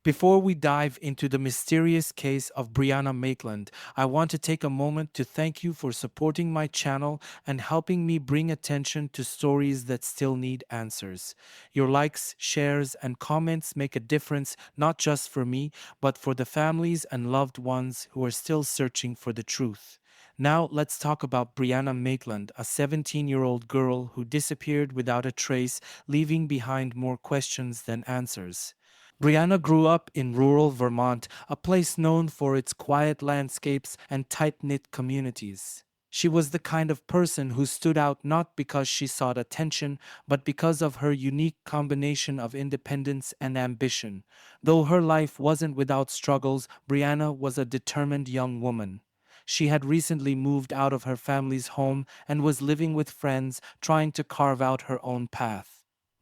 Before we dive into the mysterious case of Brianna Maitland, I want to take a moment to thank you for supporting my channel and helping me bring attention to stories that still need answers. Your likes, shares, and comments make a difference not just for me, but for the families and loved ones who are still searching for the truth. Now, let's talk about Brianna Maitland, a 17-year-old girl who disappeared without a trace, leaving behind more questions than answers. Brianna grew up in rural Vermont, a place known for its quiet landscapes and tight knit communities. She was the kind of person who stood out not because she sought attention, but because of her unique combination of independence and ambition. Though her life wasn't without struggles, Brianna was a determined young woman. She had recently moved out of her family's home and was living with friends, trying to carve out her own path.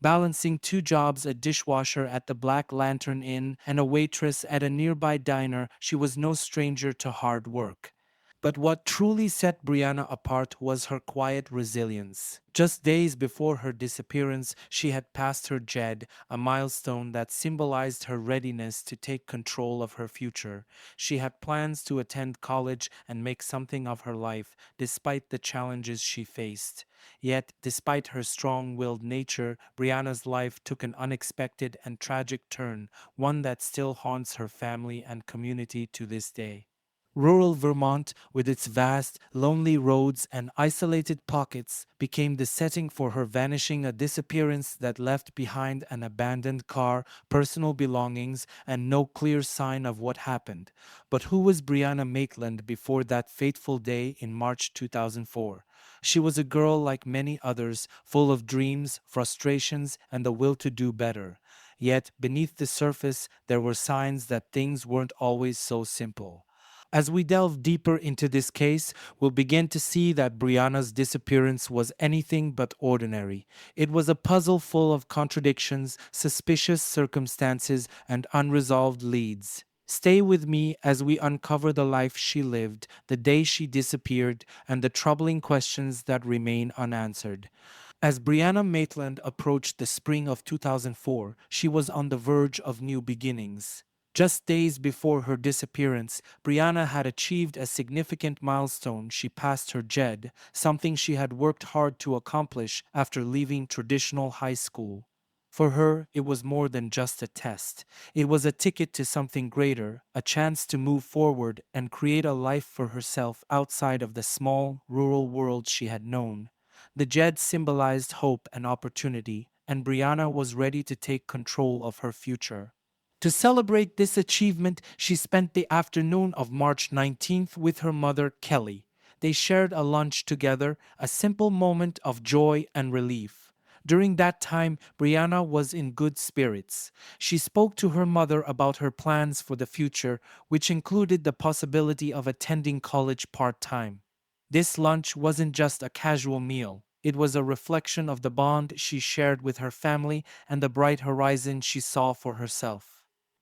Balancing two jobs, a dishwasher at the Black Lantern Inn and a waitress at a nearby diner, she was no stranger to hard work. But what truly set Brianna apart was her quiet resilience. Just days before her disappearance, she had passed her JED, a milestone that symbolized her readiness to take control of her future. She had plans to attend college and make something of her life, despite the challenges she faced. Yet, despite her strong willed nature, Brianna's life took an unexpected and tragic turn, one that still haunts her family and community to this day. Rural Vermont, with its vast, lonely roads and isolated pockets, became the setting for her vanishing, a disappearance that left behind an abandoned car, personal belongings, and no clear sign of what happened. But who was Brianna Maitland before that fateful day in March 2004? She was a girl like many others, full of dreams, frustrations, and the will to do better. Yet, beneath the surface, there were signs that things weren't always so simple. As we delve deeper into this case, we'll begin to see that Brianna's disappearance was anything but ordinary. It was a puzzle full of contradictions, suspicious circumstances, and unresolved leads. Stay with me as we uncover the life she lived, the day she disappeared, and the troubling questions that remain unanswered. As Brianna Maitland approached the spring of 2004, she was on the verge of new beginnings. Just days before her disappearance, Brianna had achieved a significant milestone. She passed her JED, something she had worked hard to accomplish after leaving traditional high school. For her, it was more than just a test. It was a ticket to something greater, a chance to move forward and create a life for herself outside of the small, rural world she had known. The JED symbolized hope and opportunity, and Brianna was ready to take control of her future. To celebrate this achievement, she spent the afternoon of March 19th with her mother, Kelly. They shared a lunch together, a simple moment of joy and relief. During that time, Brianna was in good spirits. She spoke to her mother about her plans for the future, which included the possibility of attending college part-time. This lunch wasn't just a casual meal. It was a reflection of the bond she shared with her family and the bright horizon she saw for herself.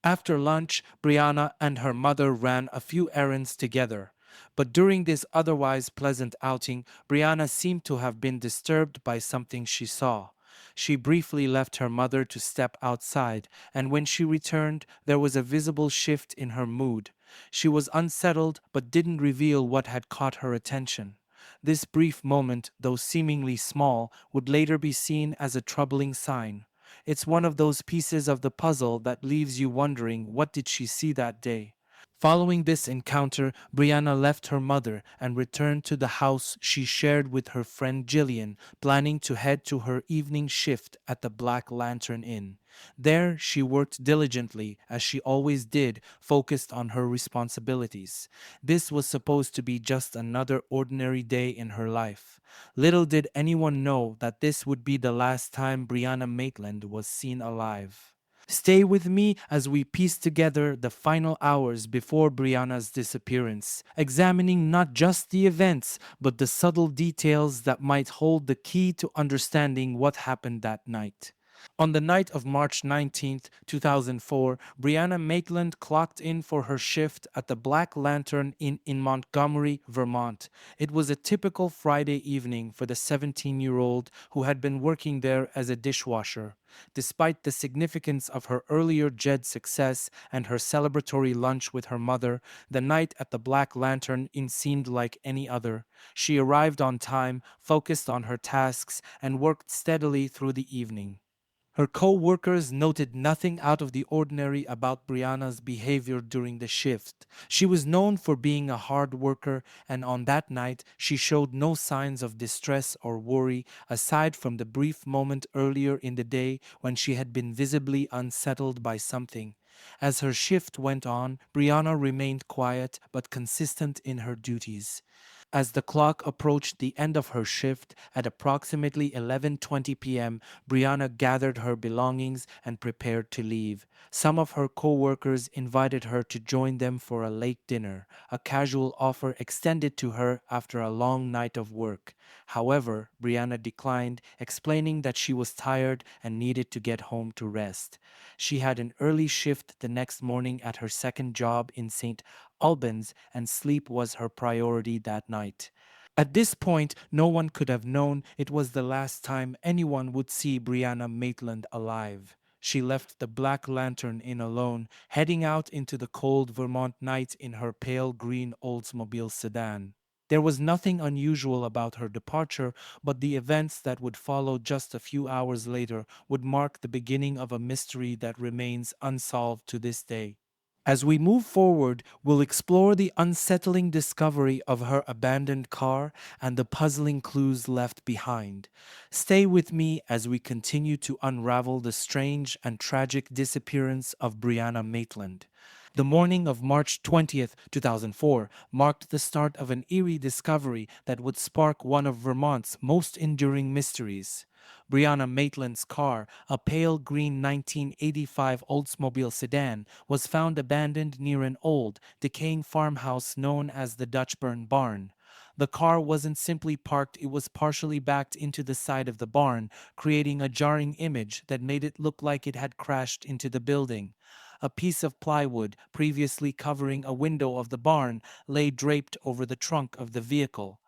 After lunch, Brianna and her mother ran a few errands together. But during this otherwise pleasant outing, Brianna seemed to have been disturbed by something she saw. She briefly left her mother to step outside, and when she returned, there was a visible shift in her mood. She was unsettled but didn't reveal what had caught her attention. This brief moment, though seemingly small, would later be seen as a troubling sign. It's one of those pieces of the puzzle that leaves you wondering, what did she see that day? Following this encounter, Brianna left her mother and returned to the house she shared with her friend Jillian, planning to head to her evening shift at the Black Lantern Inn. There, she worked diligently, as she always did, focused on her responsibilities. This was supposed to be just another ordinary day in her life. Little did anyone know that this would be the last time Brianna Maitland was seen alive. Stay with me as we piece together the final hours before Brianna's disappearance, examining not just the events, but the subtle details that might hold the key to understanding what happened that night. On the night of March 19th, 2004, Brianna Maitland clocked in for her shift at the Black Lantern Inn in Montgomery, Vermont. It was a typical Friday evening for the 17-year-old who had been working there as a dishwasher. Despite the significance of her earlier JED success and her celebratory lunch with her mother, the night at the Black Lantern Inn seemed like any other. She arrived on time, focused on her tasks, and worked steadily through the evening. Her co-workers noted nothing out of the ordinary about Brianna's behavior during the shift. She was known for being a hard worker, and on that night, she showed no signs of distress or worry aside from the brief moment earlier in the day when she had been visibly unsettled by something. As her shift went on, Brianna remained quiet but consistent in her duties. As the clock approached the end of her shift at approximately 11:20 p.m., Brianna gathered her belongings and prepared to leave. Some of her co-workers invited her to join them for a late dinner, a casual offer extended to her after a long night of work. However, Brianna declined, explaining that she was tired and needed to get home to rest. She had an early shift the next morning at her second job in St. Albans, and sleep was her priority that night. At this point, no one could have known it was the last time anyone would see Brianna Maitland alive. She left the Black Lantern Inn alone, heading out into the cold Vermont night in her pale green Oldsmobile sedan. There was nothing unusual about her departure, but the events that would follow just a few hours later would mark the beginning of a mystery that remains unsolved to this day. As we move forward, we'll explore the unsettling discovery of her abandoned car and the puzzling clues left behind. Stay with me as we continue to unravel the strange and tragic disappearance of Brianna Maitland. The morning of March 20th, 2004, marked the start of an eerie discovery that would spark one of Vermont's most enduring mysteries. Brianna Maitland's car, a pale green 1985 Oldsmobile sedan, was found abandoned near an old, decaying farmhouse known as the Dutchburn Barn. The car wasn't simply parked, it was partially backed into the side of the barn, creating a jarring image that made it look like it had crashed into the building. A piece of plywood, previously covering a window of the barn, lay draped over the trunk of the vehicle.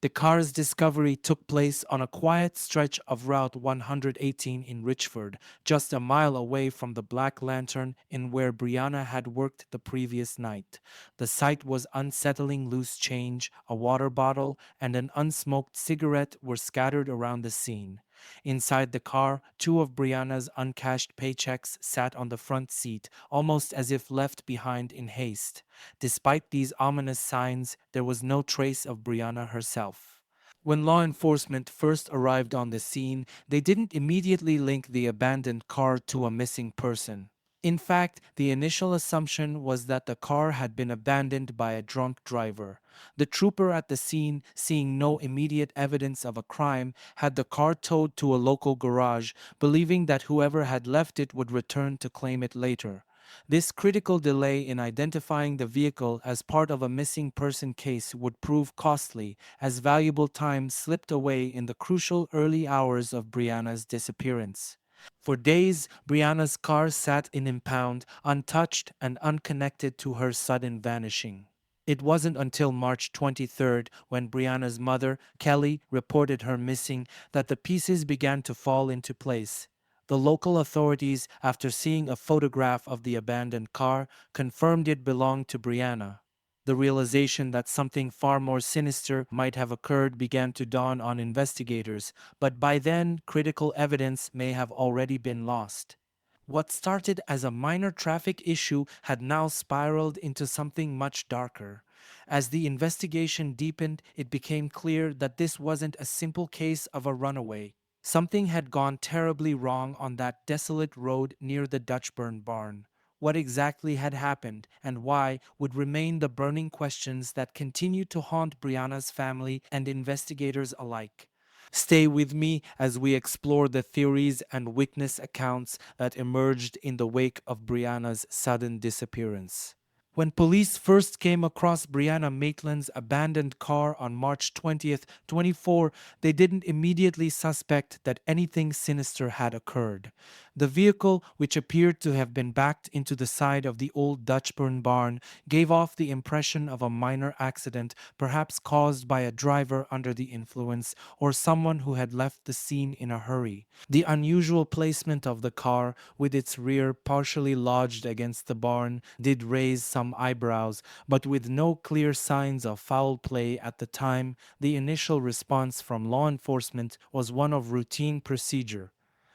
The car's discovery took place on a quiet stretch of Route 118 in Richford, just a mile away from the Black Lantern Inn where Brianna had worked the previous night. The sight was unsettling. Loose change, a water bottle, and an unsmoked cigarette were scattered around the scene. Inside the car, two of Brianna's uncashed paychecks sat on the front seat, almost as if left behind in haste. Despite these ominous signs, there was no trace of Brianna herself. When law enforcement first arrived on the scene, they didn't immediately link the abandoned car to a missing person. In fact, the initial assumption was that the car had been abandoned by a drunk driver. The trooper at the scene, seeing no immediate evidence of a crime, had the car towed to a local garage, believing that whoever had left it would return to claim it later. This critical delay in identifying the vehicle as part of a missing person case would prove costly, as valuable time slipped away in the crucial early hours of Brianna's disappearance. For days, Brianna's car sat in impound, untouched and unconnected to her sudden vanishing. It wasn't until March 23rd, when Brianna's mother, Kelly, reported her missing, that the pieces began to fall into place. The local authorities, after seeing a photograph of the abandoned car, confirmed it belonged to Brianna. The realization that something far more sinister might have occurred began to dawn on investigators, but by then, critical evidence may have already been lost. What started as a minor traffic issue had now spiraled into something much darker. As the investigation deepened, it became clear that this wasn't a simple case of a runaway. Something had gone terribly wrong on that desolate road near the Dutchburn barn. What exactly had happened and why would remain the burning questions that continue to haunt Brianna's family and investigators alike. Stay with me as we explore the theories and witness accounts that emerged in the wake of Brianna's sudden disappearance. When police first came across Brianna Maitland's abandoned car on March 20th, 24, they didn't immediately suspect that anything sinister had occurred. The vehicle, which appeared to have been backed into the side of the old Dutchburn barn, gave off the impression of a minor accident, perhaps caused by a driver under the influence or someone who had left the scene in a hurry. The unusual placement of the car, with its rear partially lodged against the barn, did raise some eyebrows, but with no clear signs of foul play at the time, the initial response from law enforcement was one of routine procedure.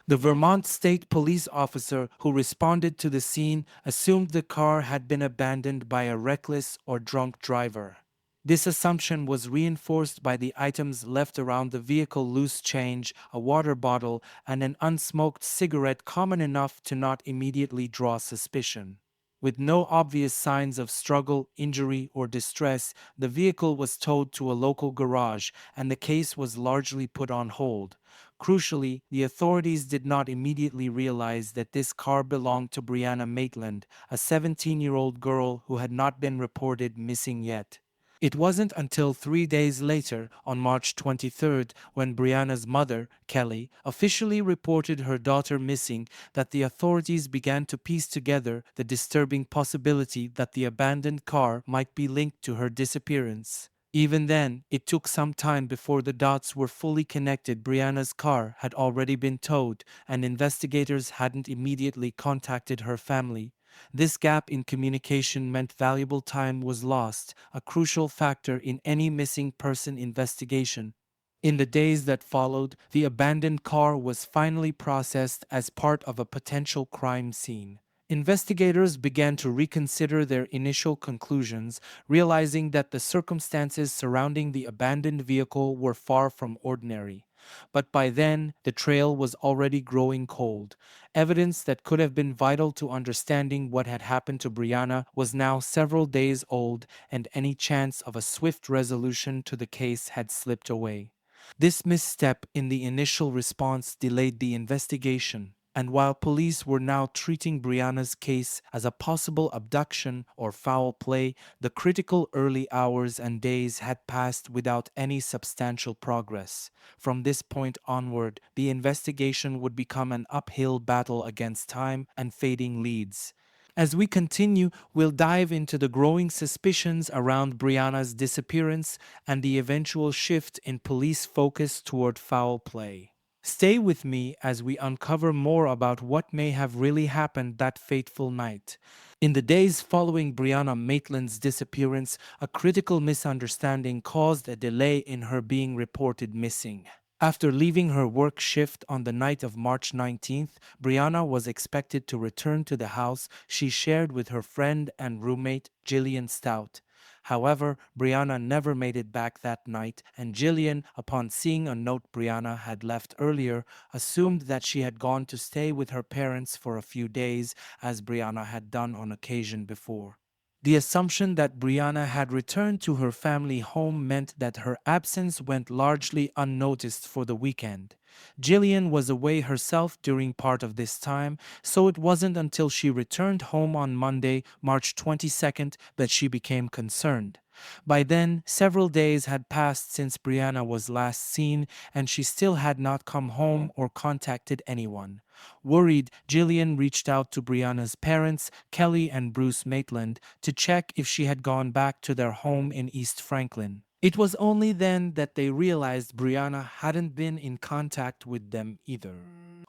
The Vermont State Police officer who responded to the scene assumed the car had been abandoned by a reckless or drunk driver. This assumption was reinforced by the items left around the vehicle: loose change, a water bottle, and an unsmoked cigarette common enough to not immediately draw suspicion. With no obvious signs of struggle, injury, or distress, the vehicle was towed to a local garage and the case was largely put on hold. Crucially, the authorities did not immediately realize that this car belonged to Brianna Maitland, a 17-year-old girl who had not been reported missing yet. It wasn't until 3 days later, on March 23rd, when Brianna's mother, Kelly, officially reported her daughter missing, that the authorities began to piece together the disturbing possibility that the abandoned car might be linked to her disappearance. Even then, it took some time before the dots were fully connected. Brianna's car had already been towed, and investigators hadn't immediately contacted her family. This gap in communication meant valuable time was lost, a crucial factor in any missing person investigation. In the days that followed, the abandoned car was finally processed as part of a potential crime scene. Investigators began to reconsider their initial conclusions, realizing that the circumstances surrounding the abandoned vehicle were far from ordinary. But by then, the trail was already growing cold. Evidence that could have been vital to understanding what had happened to Brianna was now several days old, and any chance of a swift resolution to the case had slipped away. This misstep in the initial response delayed the investigation, and while police were now treating Brianna's case as a possible abduction or foul play, the critical early hours and days had passed without any substantial progress. From this point onward, the investigation would become an uphill battle against time and fading leads. As we continue, we'll dive into the growing suspicions around Brianna's disappearance and the eventual shift in police focus toward foul play. Stay with me as we uncover more about what may have really happened that fateful night. In the days following Brianna Maitland's disappearance, a critical misunderstanding caused a delay in her being reported missing. After leaving her work shift on the night of March 19th, Brianna was expected to return to the house she shared with her friend and roommate, Jillian Stout. However, Brianna never made it back that night, and Jillian, upon seeing a note Brianna had left earlier, assumed that she had gone to stay with her parents for a few days, as Brianna had done on occasion before. The assumption that Brianna had returned to her family home meant that her absence went largely unnoticed for the weekend. Jillian was away herself during part of this time, so it wasn't until she returned home on Monday, March 22nd, that she became concerned. By then, several days had passed since Brianna was last seen, and she still had not come home or contacted anyone. Worried, Jillian reached out to Brianna's parents, Kelly and Bruce Maitland, to check if she had gone back to their home in East Franklin. It was only then that they realized Brianna hadn't been in contact with them either.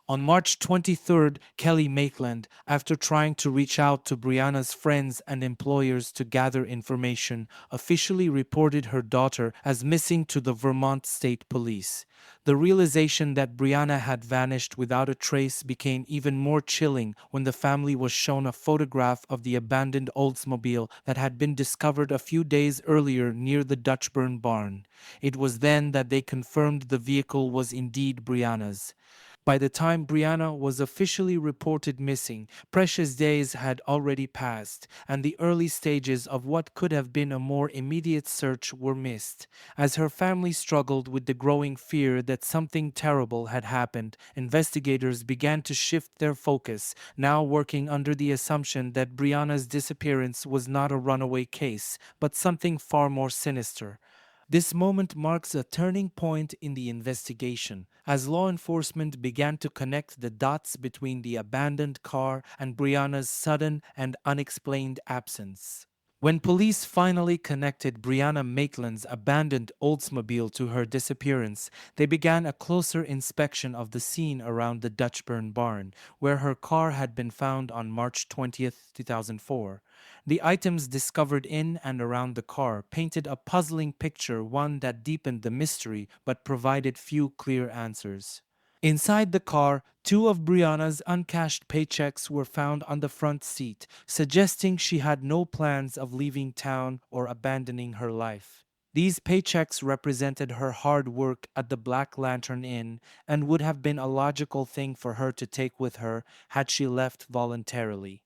On March 23rd, Kelly Maitland, after trying to reach out to Brianna's friends and employers to gather information, officially reported her daughter as missing to the Vermont State Police. The realization that Brianna had vanished without a trace became even more chilling when the family was shown a photograph of the abandoned Oldsmobile that had been discovered a few days earlier near the Dutchburn barn. It was then that they confirmed the vehicle was indeed Brianna's. By the time Brianna was officially reported missing, precious days had already passed, and the early stages of what could have been a more immediate search were missed. As her family struggled with the growing fear that something terrible had happened, investigators began to shift their focus, now working under the assumption that Brianna's disappearance was not a runaway case, but something far more sinister. This moment marks a turning point in the investigation, as law enforcement began to connect the dots between the abandoned car and Brianna's sudden and unexplained absence. When police finally connected Brianna Maitland's abandoned Oldsmobile to her disappearance, they began a closer inspection of the scene around the Dutchburn barn, where her car had been found on March 20th, 2004. The items discovered in and around the car painted a puzzling picture, one that deepened the mystery but provided few clear answers. Inside the car, two of Brianna's uncashed paychecks were found on the front seat, suggesting she had no plans of leaving town or abandoning her life. These paychecks represented her hard work at the Black Lantern Inn and would have been a logical thing for her to take with her had she left voluntarily.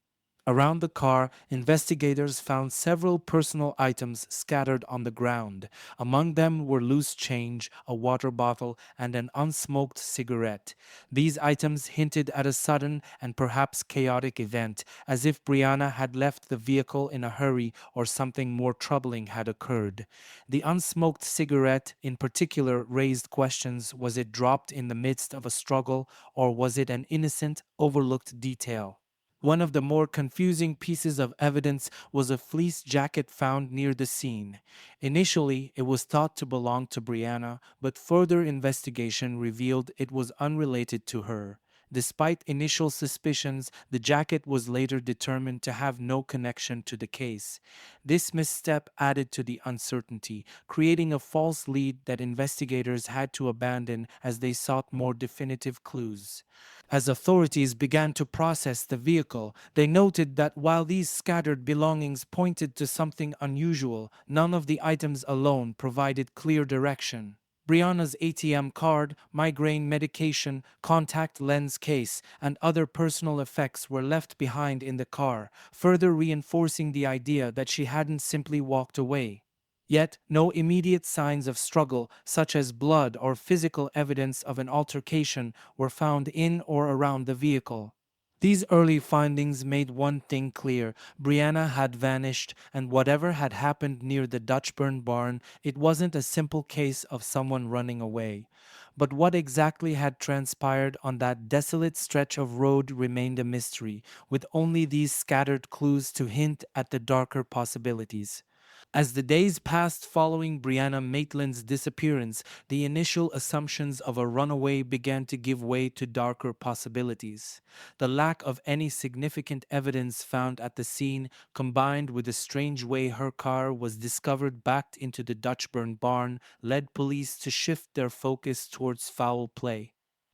Around the car, investigators found several personal items scattered on the ground. Among them were loose change, a water bottle, and an unsmoked cigarette. These items hinted at a sudden and perhaps chaotic event, as if Brianna had left the vehicle in a hurry or something more troubling had occurred. The unsmoked cigarette, in particular, raised questions. Was it dropped in the midst of a struggle, or was it an innocent, overlooked detail? One of the more confusing pieces of evidence was a fleece jacket found near the scene. Initially, it was thought to belong to Brianna, but further investigation revealed it was unrelated to her. Despite initial suspicions, the jacket was later determined to have no connection to the case. This misstep added to the uncertainty, creating a false lead that investigators had to abandon as they sought more definitive clues. As authorities began to process the vehicle, they noted that while these scattered belongings pointed to something unusual, none of the items alone provided clear direction. Brianna's ATM card, migraine medication, contact lens case, and other personal effects were left behind in the car, further reinforcing the idea that she hadn't simply walked away. Yet, no immediate signs of struggle, such as blood or physical evidence of an altercation, were found in or around the vehicle. These early findings made one thing clear: Brianna had vanished, and whatever had happened near the Dutchburn barn, it wasn't a simple case of someone running away. But what exactly had transpired on that desolate stretch of road remained a mystery, with only these scattered clues to hint at the darker possibilities. As the days passed following Brianna Maitland's disappearance, the initial assumptions of a runaway began to give way to darker possibilities. The lack of any significant evidence found at the scene, combined with the strange way her car was discovered backed into the Dutchburn barn, led police to shift their focus towards foul play.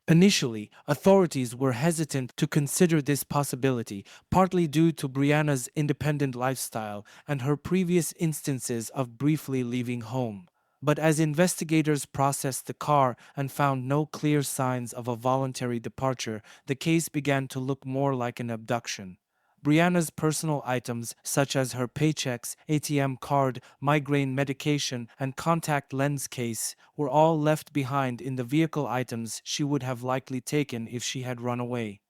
Initially, authorities were hesitant to consider this possibility, partly due to Brianna's independent lifestyle and her previous instances of briefly leaving home. But as investigators processed the car and found no clear signs of a voluntary departure, the case began to look more like an abduction. Brianna's personal items, such as her paychecks, ATM card, migraine medication, and contact lens case, were all left behind in the vehicle, items she would have likely taken if she had run away.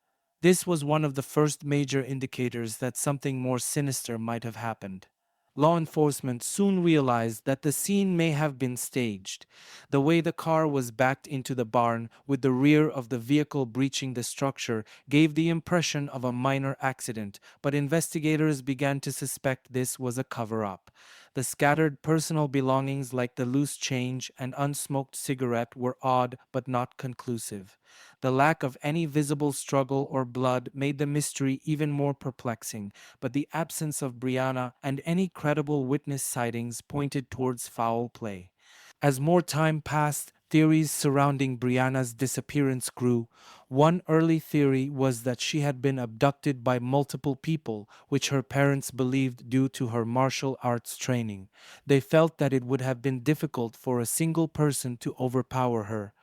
This was one of the first major indicators that something more sinister might have happened. Law enforcement soon realized that the scene may have been staged. The way the car was backed into the barn, with the rear of the vehicle breaching the structure, gave the impression of a minor accident, but investigators began to suspect this was a cover-up. The scattered personal belongings like the loose change and unsmoked cigarette were odd but not conclusive. The lack of any visible struggle or blood made the mystery even more perplexing, but the absence of Brianna and any credible witness sightings pointed towards foul play. As more time passed, theories surrounding Brianna's disappearance grew. One early theory was that she had been abducted by multiple people, which her parents believed due to her martial arts training. They felt that it would have been difficult for a single person to overpower her.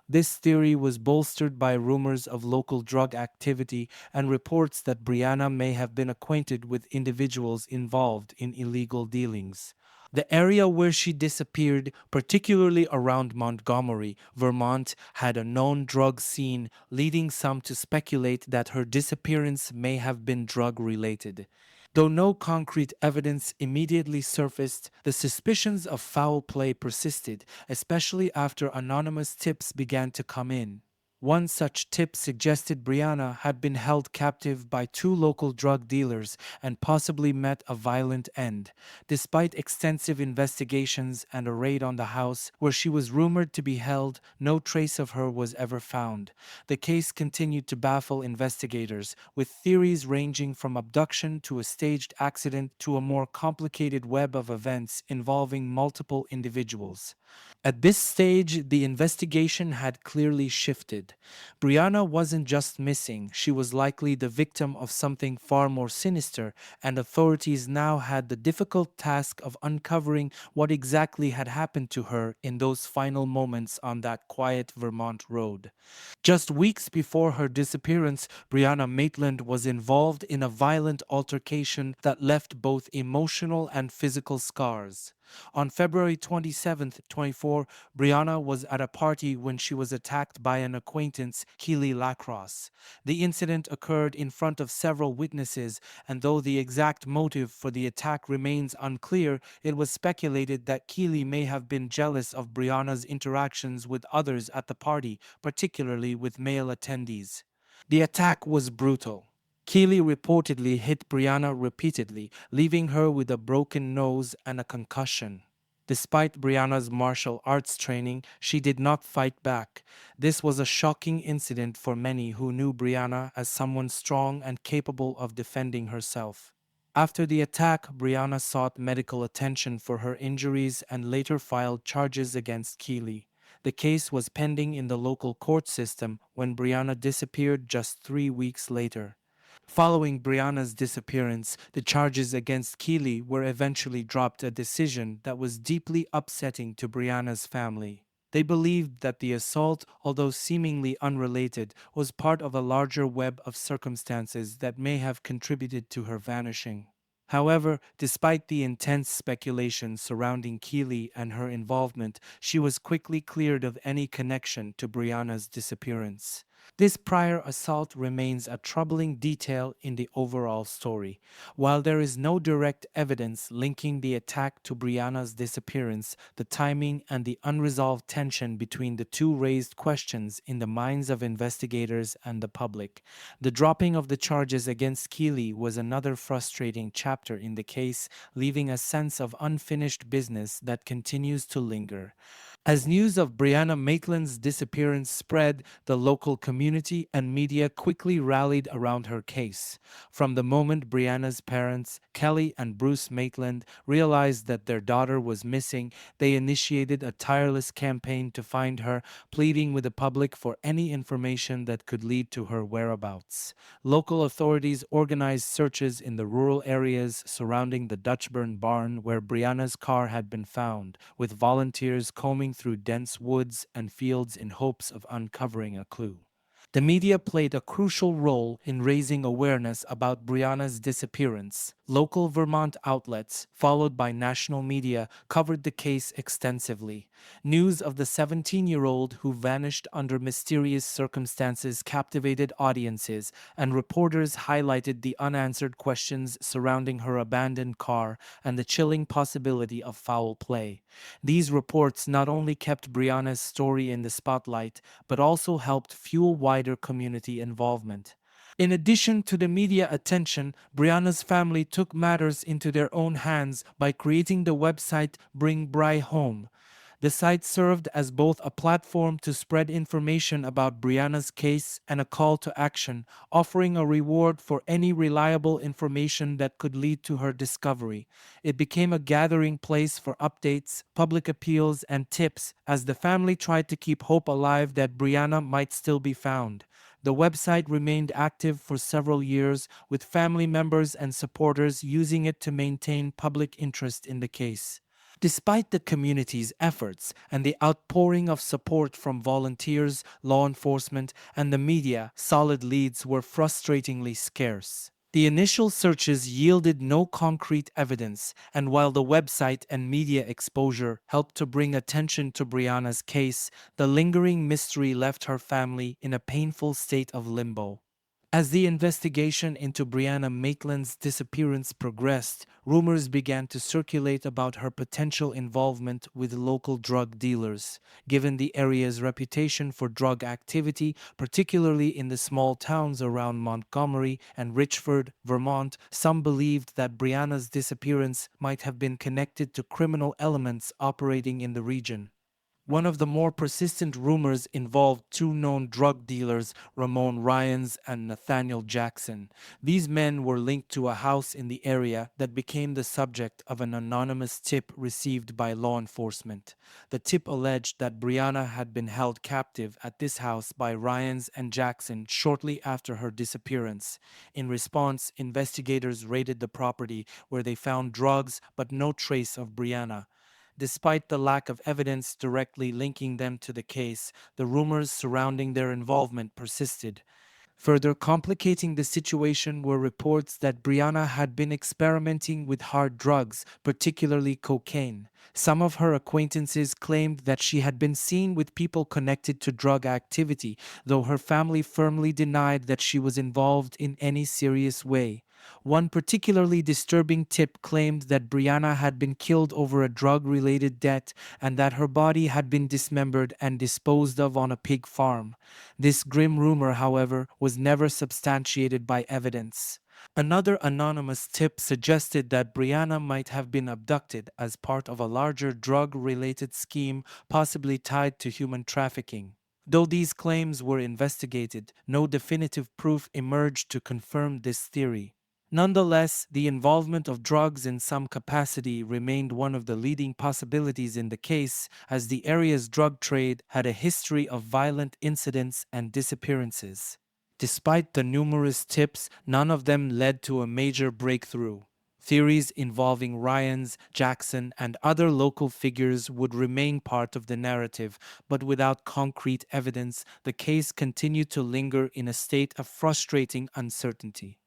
This theory was bolstered by rumors of local drug activity and reports that Brianna may have been acquainted with individuals involved in illegal dealings. The area where she disappeared, particularly around Montgomery, Vermont, had a known drug scene, leading some to speculate that her disappearance may have been drug related. Though no concrete evidence immediately surfaced, the suspicions of foul play persisted, especially after anonymous tips began to come in. One such tip suggested Brianna had been held captive by two local drug dealers and possibly met a violent end. Despite extensive investigations and a raid on the house where she was rumored to be held, no trace of her was ever found. The case continued to baffle investigators, with theories ranging from abduction to a staged accident to a more complicated web of events involving multiple individuals. At this stage, the investigation had clearly shifted. Brianna wasn't just missing, she was likely the victim of something far more sinister, and authorities now had the difficult task of uncovering what exactly had happened to her in those final moments on that quiet Vermont road. Just weeks before her disappearance, Brianna Maitland was involved in a violent altercation that left both emotional and physical scars. On February 27, 24, Brianna was at a party when she was attacked by an acquaintance, Keely Lacrosse. The incident occurred in front of several witnesses, and though the exact motive for the attack remains unclear, it was speculated that Keely may have been jealous of Brianna's interactions with others at the party, particularly with male attendees. The attack was brutal. Keely reportedly hit Brianna repeatedly, leaving her with a broken nose and a concussion. Despite Brianna's martial arts training, she did not fight back. This was a shocking incident for many who knew Brianna as someone strong and capable of defending herself. After the attack, Brianna sought medical attention for her injuries and later filed charges against Keely. The case was pending in the local court system when Brianna disappeared just 3 weeks later. Following Brianna's disappearance, the charges against Keely were eventually dropped, a decision that was deeply upsetting to Brianna's family. They believed that the assault, although seemingly unrelated, was part of a larger web of circumstances that may have contributed to her vanishing. However, despite the intense speculation surrounding Keely and her involvement, she was quickly cleared of any connection to Brianna's disappearance. This prior assault remains a troubling detail in the overall story. While there is no direct evidence linking the attack to Brianna's disappearance, the timing and the unresolved tension between the two raised questions in the minds of investigators and the public. The dropping of the charges against Keely was another frustrating chapter in the case, leaving a sense of unfinished business that continues to linger. As news of Brianna Maitland's disappearance spread, the local community and media quickly rallied around her case. From the moment Brianna's parents, Kelly and Bruce Maitland, realized that their daughter was missing, they initiated a tireless campaign to find her, pleading with the public for any information that could lead to her whereabouts. Local authorities organized searches in the rural areas surrounding the Dutchburn barn where Brianna's car had been found, with volunteers combing through dense woods and fields in hopes of uncovering a clue. The media played a crucial role in raising awareness about Brianna's disappearance. Local Vermont outlets, followed by national media, covered the case extensively. News of the 17-year-old who vanished under mysterious circumstances captivated audiences, and reporters highlighted the unanswered questions surrounding her abandoned car and the chilling possibility of foul play. These reports not only kept Brianna's story in the spotlight, but also helped fuel wider community involvement. In addition to the media attention, Brianna's family took matters into their own hands by creating the website Bring Bri Home. The site served as both a platform to spread information about Brianna's case and a call to action, offering a reward for any reliable information that could lead to her discovery. It became a gathering place for updates, public appeals, and tips as the family tried to keep hope alive that Brianna might still be found. The website remained active for several years, with family members and supporters using it to maintain public interest in the case. Despite the community's efforts and the outpouring of support from volunteers, law enforcement, and the media, solid leads were frustratingly scarce. The initial searches yielded no concrete evidence, and while the website and media exposure helped to bring attention to Brianna's case, the lingering mystery left her family in a painful state of limbo. As the investigation into Brianna Maitland's disappearance progressed, rumors began to circulate about her potential involvement with local drug dealers. Given the area's reputation for drug activity, particularly in the small towns around Montgomery and Richford, Vermont, some believed that Brianna's disappearance might have been connected to criminal elements operating in the region. One of the more persistent rumors involved two known drug dealers, Ramon Ryans and Nathaniel Jackson. These men were linked to a house in the area that became the subject of an anonymous tip received by law enforcement. The tip alleged that Brianna had been held captive at this house by Ryans and Jackson shortly after her disappearance. In response, investigators raided the property where they found drugs but no trace of Brianna. Despite the lack of evidence directly linking them to the case, the rumors surrounding their involvement persisted. Further complicating the situation were reports that Brianna had been experimenting with hard drugs, particularly cocaine. Some of her acquaintances claimed that she had been seen with people connected to drug activity, though her family firmly denied that she was involved in any serious way. One particularly disturbing tip claimed that Brianna had been killed over a drug related debt and that her body had been dismembered and disposed of on a pig farm. This grim rumor, however, was never substantiated by evidence. Another anonymous tip suggested that Brianna might have been abducted as part of a larger drug related scheme, possibly tied to human trafficking. Though these claims were investigated, no definitive proof emerged to confirm this theory. Nonetheless, the involvement of drugs in some capacity remained one of the leading possibilities in the case, as the area's drug trade had a history of violent incidents and disappearances. Despite the numerous tips, none of them led to a major breakthrough. Theories involving Ryans, Jackson, and other local figures would remain part of the narrative, but without concrete evidence, the case continued to linger in a state of frustrating uncertainty.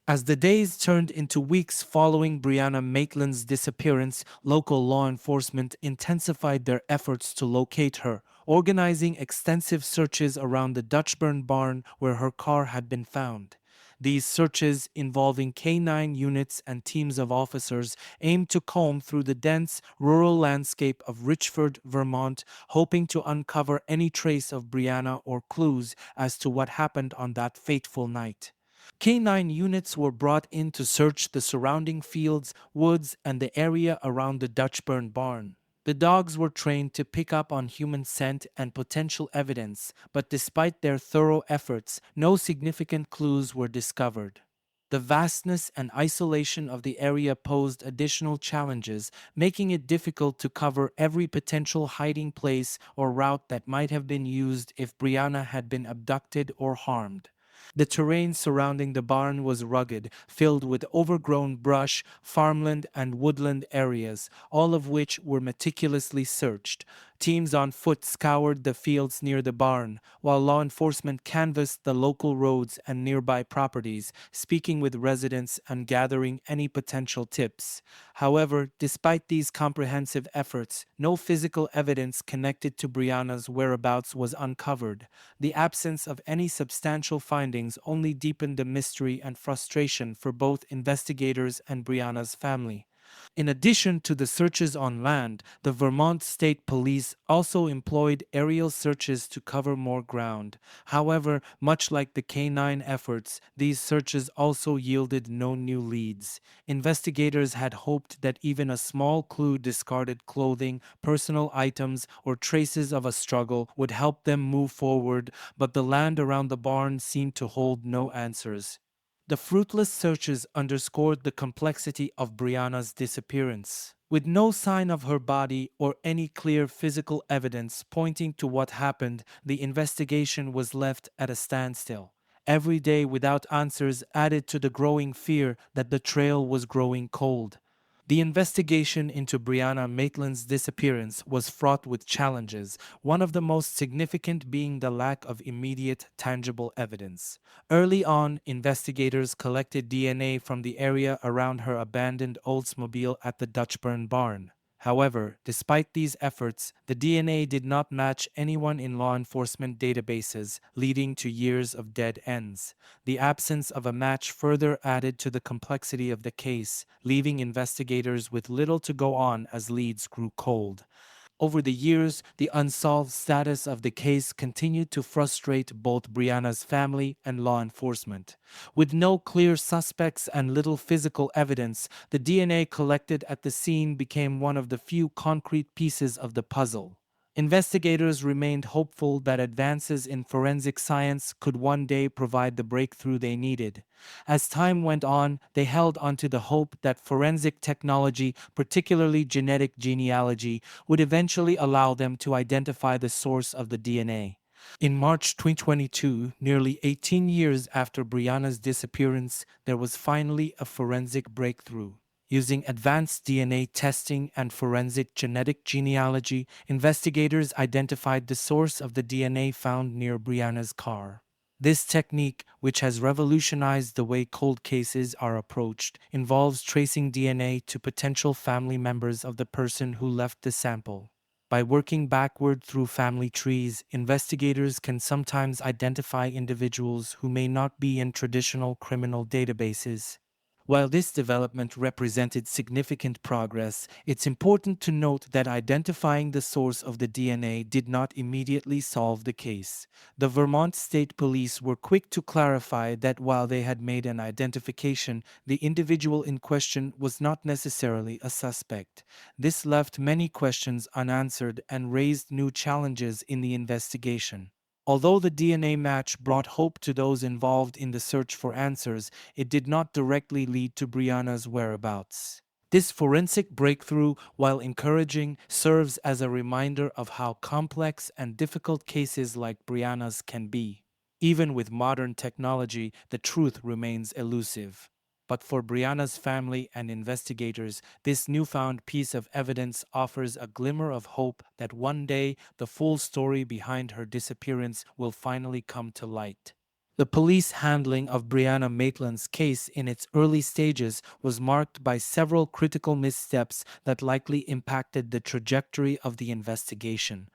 As the days turned into weeks following Brianna Maitland's disappearance, local law enforcement intensified their efforts to locate her, organizing extensive searches around the Dutchburn barn where her car had been found. These searches, involving canine units and teams of officers, aimed to comb through the dense, rural landscape of Richford, Vermont, hoping to uncover any trace of Brianna or clues as to what happened on that fateful night. Canine units were brought in to search the surrounding fields, woods, and the area around the Dutchburn barn. The dogs were trained to pick up on human scent and potential evidence, but despite their thorough efforts, no significant clues were discovered. The vastness and isolation of the area posed additional challenges, making it difficult to cover every potential hiding place or route that might have been used if Brianna had been abducted or harmed. The terrain surrounding the barn was rugged, filled with overgrown brush, farmland, and woodland areas, all of which were meticulously searched. Teams on foot scoured the fields near the barn, while law enforcement canvassed the local roads and nearby properties, speaking with residents and gathering any potential tips. However, despite these comprehensive efforts, no physical evidence connected to Brianna's whereabouts was uncovered. The absence of any substantial findings only deepened the mystery and frustration for both investigators and Brianna's family. In addition to the searches on land, the Vermont State Police also employed aerial searches to cover more ground. However, much like the canine efforts, these searches also yielded no new leads. Investigators had hoped that even a small clue, discarded clothing, personal items, or traces of a struggle would help them move forward, but the land around the barn seemed to hold no answers. The fruitless searches underscored the complexity of Brianna's disappearance. With no sign of her body or any clear physical evidence pointing to what happened, the investigation was left at a standstill. Every day without answers added to the growing fear that the trail was growing cold. The investigation into Brianna Maitland's disappearance was fraught with challenges, one of the most significant being the lack of immediate, tangible evidence. Early on, investigators collected DNA from the area around her abandoned Oldsmobile at the Dutchburn barn. However, despite these efforts, the DNA did not match anyone in law enforcement databases, leading to years of dead ends. The absence of a match further added to the complexity of the case, leaving investigators with little to go on as leads grew cold. Over the years, the unsolved status of the case continued to frustrate both Brianna's family and law enforcement. With no clear suspects and little physical evidence, the DNA collected at the scene became one of the few concrete pieces of the puzzle. Investigators remained hopeful that advances in forensic science could one day provide the breakthrough they needed. As time went on, they held onto the hope that forensic technology, particularly genetic genealogy, would eventually allow them to identify the source of the DNA. In March 2022, nearly 18 years after Brianna's disappearance, there was finally a forensic breakthrough. Using advanced DNA testing and forensic genetic genealogy, investigators identified the source of the DNA found near Brianna's car. This technique, which has revolutionized the way cold cases are approached, involves tracing DNA to potential family members of the person who left the sample. By working backward through family trees, investigators can sometimes identify individuals who may not be in traditional criminal databases. While this development represented significant progress, it's important to note that identifying the source of the DNA did not immediately solve the case. The Vermont State Police were quick to clarify that while they had made an identification, the individual in question was not necessarily a suspect. This left many questions unanswered and raised new challenges in the investigation. Although the DNA match brought hope to those involved in the search for answers, it did not directly lead to Brianna's whereabouts. This forensic breakthrough, while encouraging, serves as a reminder of how complex and difficult cases like Brianna's can be. Even with modern technology, the truth remains elusive. But for Brianna's family and investigators, this newfound piece of evidence offers a glimmer of hope that one day the full story behind her disappearance will finally come to light. The police handling of Brianna Maitland's case in its early stages was marked by several critical missteps that likely impacted the trajectory of the investigation.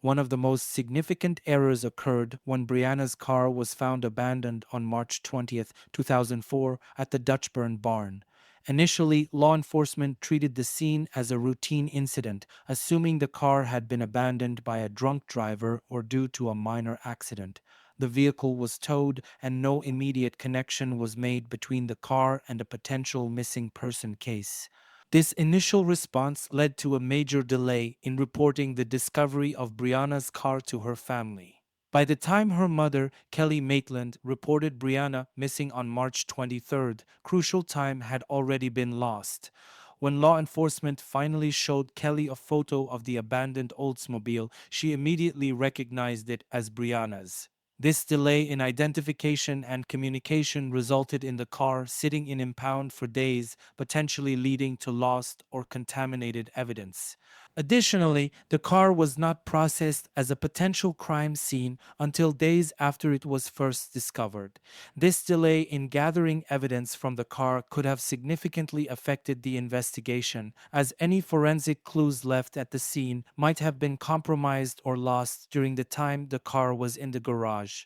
One of the most significant errors occurred when Brianna's car was found abandoned on March 20th, 2004, at the Dutchburn barn. Initially, law enforcement treated the scene as a routine incident, assuming the car had been abandoned by a drunk driver or due to a minor accident. The vehicle was towed, and no immediate connection was made between the car and a potential missing person case. This initial response led to a major delay in reporting the discovery of Brianna's car to her family. By the time her mother, Kelly Maitland, reported Brianna missing on March 23rd, crucial time had already been lost. When law enforcement finally showed Kelly a photo of the abandoned Oldsmobile, she immediately recognized it as Brianna's. This delay in identification and communication resulted in the car sitting in impound for days, potentially leading to lost or contaminated evidence. Additionally, the car was not processed as a potential crime scene until days after it was first discovered. This delay in gathering evidence from the car could have significantly affected the investigation, as any forensic clues left at the scene might have been compromised or lost during the time the car was in the garage.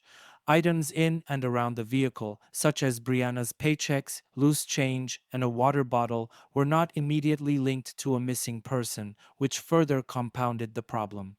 Items in and around the vehicle, such as Brianna's paychecks, loose change, and a water bottle, were not immediately linked to a missing person, which further compounded the problem.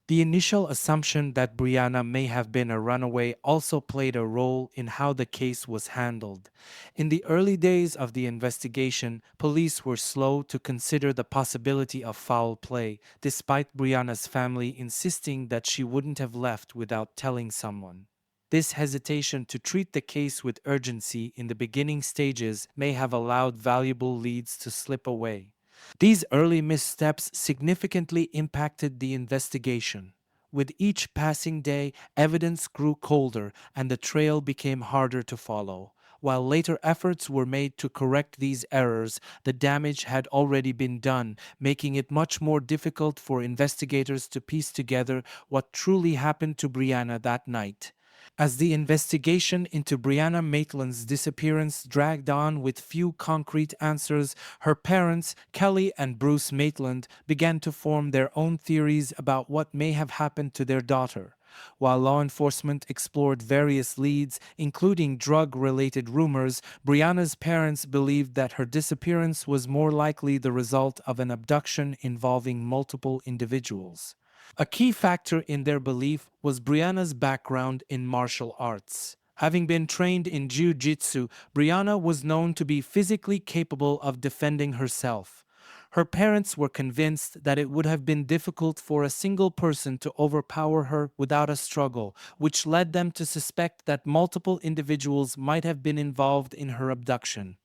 The initial assumption that Brianna may have been a runaway also played a role in how the case was handled. In the early days of the investigation, police were slow to consider the possibility of foul play, despite Brianna's family insisting that she wouldn't have left without telling someone. This hesitation to treat the case with urgency in the beginning stages may have allowed valuable leads to slip away. These early missteps significantly impacted the investigation. With each passing day, evidence grew colder and the trail became harder to follow. While later efforts were made to correct these errors, the damage had already been done, making it much more difficult for investigators to piece together what truly happened to Brianna that night. As the investigation into Brianna Maitland's disappearance dragged on with few concrete answers, her parents, Kelly and Bruce Maitland, began to form their own theories about what may have happened to their daughter. While law enforcement explored various leads, including drug related rumors, Brianna's parents believed that her disappearance was more likely the result of an abduction involving multiple individuals. A key factor in their belief was Brianna's background in martial arts. Having been trained in jiu-jitsu, Brianna was known to be physically capable of defending herself. Her parents were convinced that it would have been difficult for a single person to overpower her without a struggle, which led them to suspect that multiple individuals might have been involved in her abduction.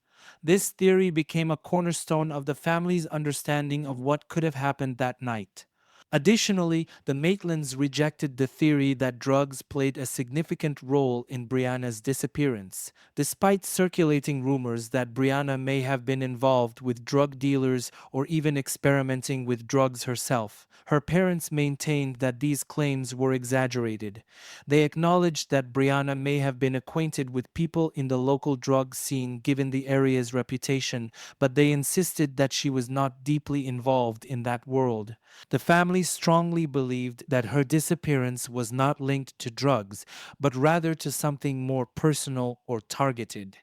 This theory became a cornerstone of the family's understanding of what could have happened that night. Additionally, the Maitlands rejected the theory that drugs played a significant role in Brianna's disappearance. Despite circulating rumors that Brianna may have been involved with drug dealers or even experimenting with drugs herself, her parents maintained that these claims were exaggerated. They acknowledged that Brianna may have been acquainted with people in the local drug scene given the area's reputation, but they insisted that she was not deeply involved in that world. The family strongly believed that her disappearance was not linked to drugs, but rather to something more personal or targeted.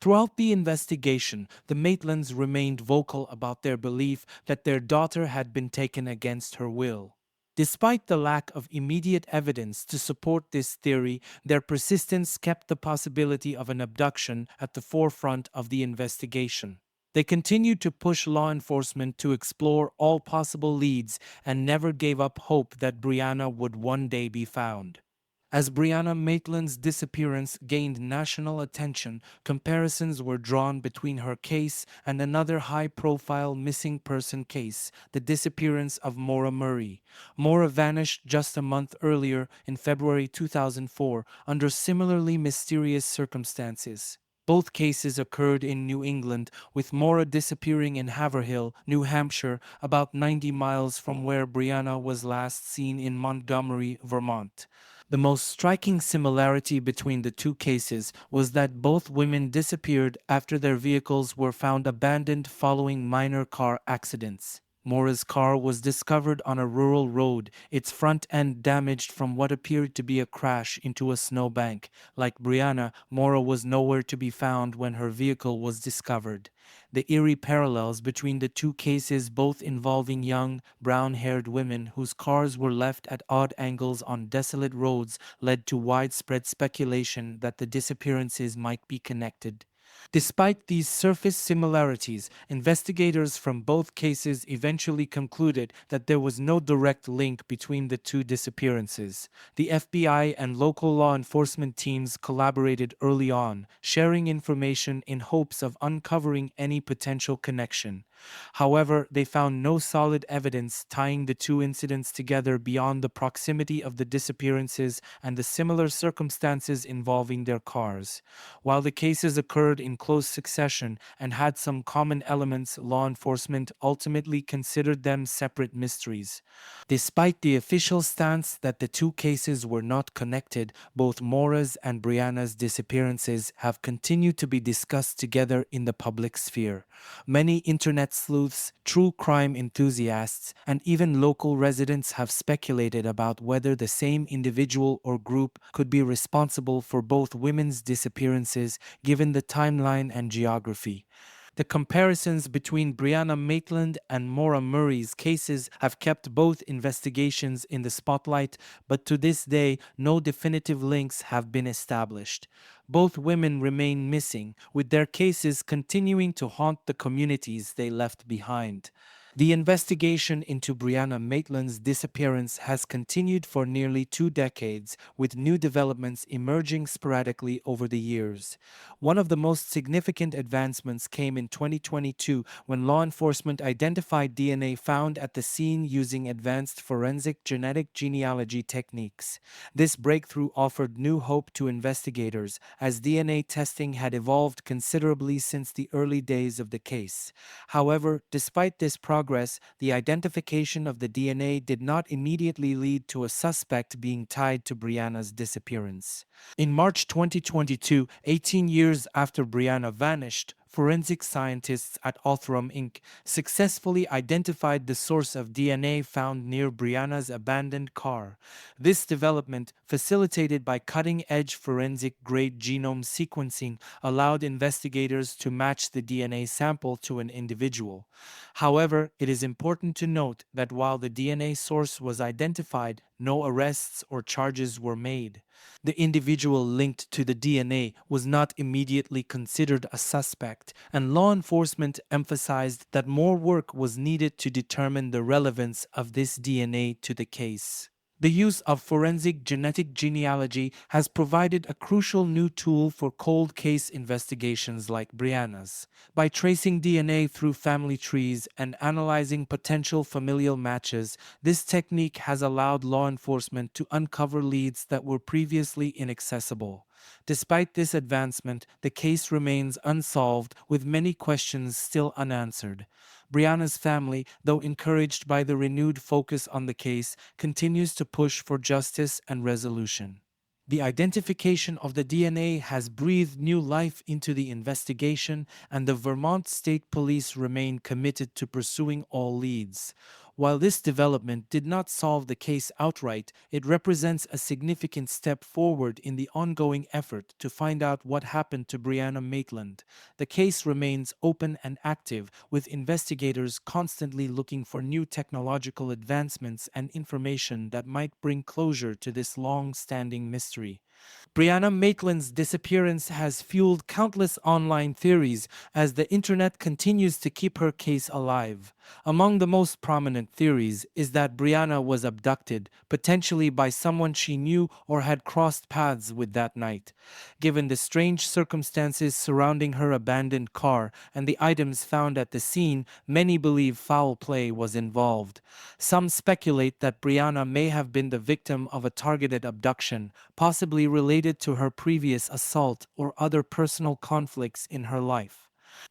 Throughout the investigation, the Maitlands remained vocal about their belief that their daughter had been taken against her will. Despite the lack of immediate evidence to support this theory, their persistence kept the possibility of an abduction at the forefront of the investigation. They continued to push law enforcement to explore all possible leads and never gave up hope that Brianna would one day be found. As Brianna Maitland's disappearance gained national attention, comparisons were drawn between her case and another high-profile missing person case, the disappearance of Maura Murray. Maura vanished just a month earlier in February 2004 under similarly mysterious circumstances. Both cases occurred in New England, with Maura disappearing in Haverhill, New Hampshire, about 90 miles from where Brianna was last seen in Montgomery, Vermont. The most striking similarity between the two cases was that both women disappeared after their vehicles were found abandoned following minor car accidents. Maura's car was discovered on a rural road, its front end damaged from what appeared to be a crash into a snowbank. Like Brianna, Maura was nowhere to be found when her vehicle was discovered. The eerie parallels between the two cases, both involving young, brown-haired women whose cars were left at odd angles on desolate roads, led to widespread speculation that the disappearances might be connected. Despite these surface similarities, investigators from both cases eventually concluded that there was no direct link between the two disappearances. The FBI and local law enforcement teams collaborated early on, sharing information in hopes of uncovering any potential connection. However, they found no solid evidence tying the two incidents together beyond the proximity of the disappearances and the similar circumstances involving their cars. While the cases occurred in close succession and had some common elements, law enforcement ultimately considered them separate mysteries. Despite the official stance that the two cases were not connected, both Maura's and Brianna's disappearances have continued to be discussed together in the public sphere. Many internet sleuths, true crime enthusiasts, and even local residents have speculated about whether the same individual or group could be responsible for both women's disappearances given the timeline and geography. The comparisons between Brianna Maitland and Maura Murray's cases have kept both investigations in the spotlight, but to this day, no definitive links have been established. Both women remain missing, with their cases continuing to haunt the communities they left behind. The investigation into Brianna Maitland's disappearance has continued for nearly 2 decades, with new developments emerging sporadically over the years. One of the most significant advancements came in 2022 when law enforcement identified DNA found at the scene using advanced forensic genetic genealogy techniques. This breakthrough offered new hope to investigators, as DNA testing had evolved considerably since the early days of the case. However, despite this progress, the identification of the DNA did not immediately lead to a suspect being tied to Brianna's disappearance. In March 2022, 18 years after Brianna vanished, forensic scientists at Othram Inc. successfully identified the source of DNA found near Brianna's abandoned car. This development, facilitated by cutting-edge forensic-grade genome sequencing, allowed investigators to match the DNA sample to an individual. However, it is important to note that while the DNA source was identified, no arrests or charges were made. The individual linked to the DNA was not immediately considered a suspect, and law enforcement emphasized that more work was needed to determine the relevance of this DNA to the case. The use of forensic genetic genealogy has provided a crucial new tool for cold case investigations like Brianna's. By tracing DNA through family trees and analyzing potential familial matches, this technique has allowed law enforcement to uncover leads that were previously inaccessible. Despite this advancement, the case remains unsolved, with many questions still unanswered. Brianna's family, though encouraged by the renewed focus on the case, continues to push for justice and resolution. The identification of the DNA has breathed new life into the investigation, and the Vermont State Police remain committed to pursuing all leads. While this development did not solve the case outright, it represents a significant step forward in the ongoing effort to find out what happened to Brianna Maitland. The case remains open and active, with investigators constantly looking for new technological advancements and information that might bring closure to this long-standing mystery. Brianna Maitland's disappearance has fueled countless online theories as the internet continues to keep her case alive. Among the most prominent theories is that Brianna was abducted, potentially by someone she knew or had crossed paths with that night. Given the strange circumstances surrounding her abandoned car and the items found at the scene, many believe foul play was involved. Some speculate that Brianna may have been the victim of a targeted abduction, possibly related to her previous assault or other personal conflicts in her life.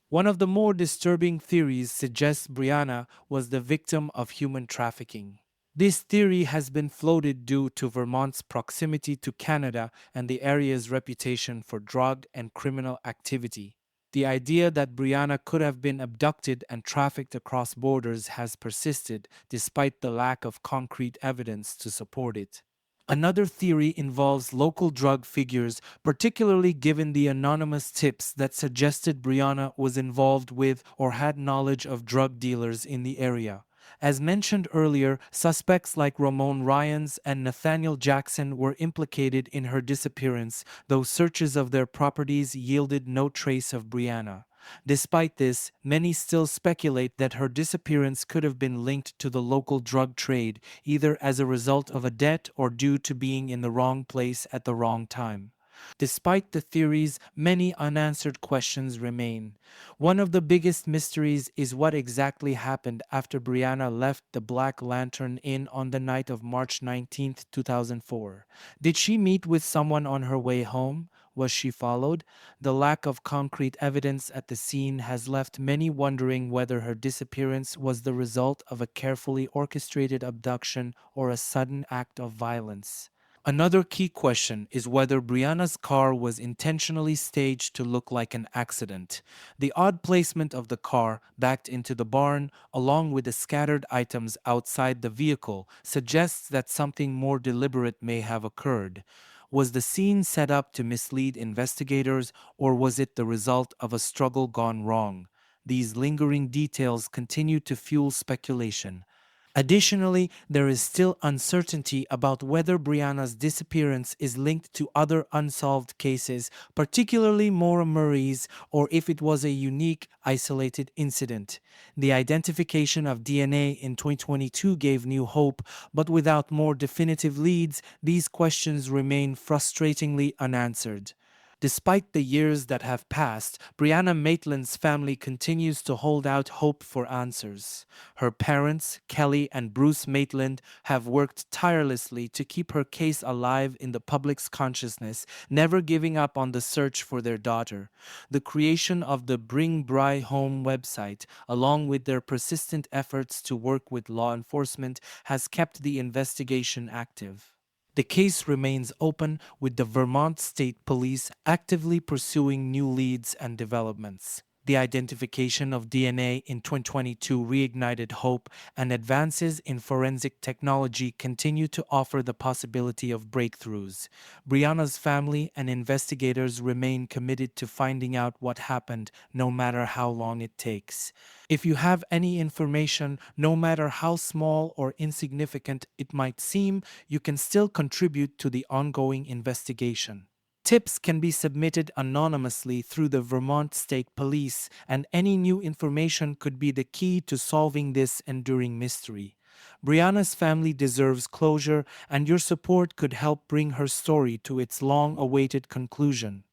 One of the more disturbing theories suggests Brianna was the victim of human trafficking. This theory has been floated due to Vermont's proximity to Canada and the area's reputation for drug and criminal activity. The idea that Brianna could have been abducted and trafficked across borders has persisted despite the lack of concrete evidence to support it. Another theory involves local drug figures, particularly given the anonymous tips that suggested Brianna was involved with or had knowledge of drug dealers in the area. As mentioned earlier, suspects like Ramon Ryans and Nathaniel Jackson were implicated in her disappearance, though searches of their properties yielded no trace of Brianna. Despite this, many still speculate that her disappearance could have been linked to the local drug trade, either as a result of a debt or due to being in the wrong place at the wrong time. Despite the theories, many unanswered questions remain. One of the biggest mysteries is what exactly happened after Brianna left the Black Lantern Inn on the night of March 19, 2004. Did she meet with someone on her way home? Was she followed? The lack of concrete evidence at the scene has left many wondering whether her disappearance was the result of a carefully orchestrated abduction or a sudden act of violence. Another key question is whether Brianna's car was intentionally staged to look like an accident. The odd placement of the car, backed into the barn, along with the scattered items outside the vehicle, suggests that something more deliberate may have occurred. Was the scene set up to mislead investigators, or was it the result of a struggle gone wrong? These lingering details continue to fuel speculation. Additionally, there is still uncertainty about whether Brianna's disappearance is linked to other unsolved cases, particularly Maura Murray's, or if it was a unique, isolated incident. The identification of DNA in 2022 gave new hope, but without more definitive leads, these questions remain frustratingly unanswered. Despite the years that have passed, Brianna Maitland's family continues to hold out hope for answers. Her parents, Kelly and Bruce Maitland, have worked tirelessly to keep her case alive in the public's consciousness, never giving up on the search for their daughter. The creation of the Bring Bri Home website, along with their persistent efforts to work with law enforcement, has kept the investigation active. The case remains open, with the Vermont State Police actively pursuing new leads and developments. The identification of DNA in 2022 reignited hope, and advances in forensic technology continue to offer the possibility of breakthroughs. Brianna's family and investigators remain committed to finding out what happened, no matter how long it takes. If you have any information, no matter how small or insignificant it might seem, you can still contribute to the ongoing investigation. Tips can be submitted anonymously through the Vermont State Police, and any new information could be the key to solving this enduring mystery. Brianna's family deserves closure, and your support could help bring her story to its long awaited conclusion.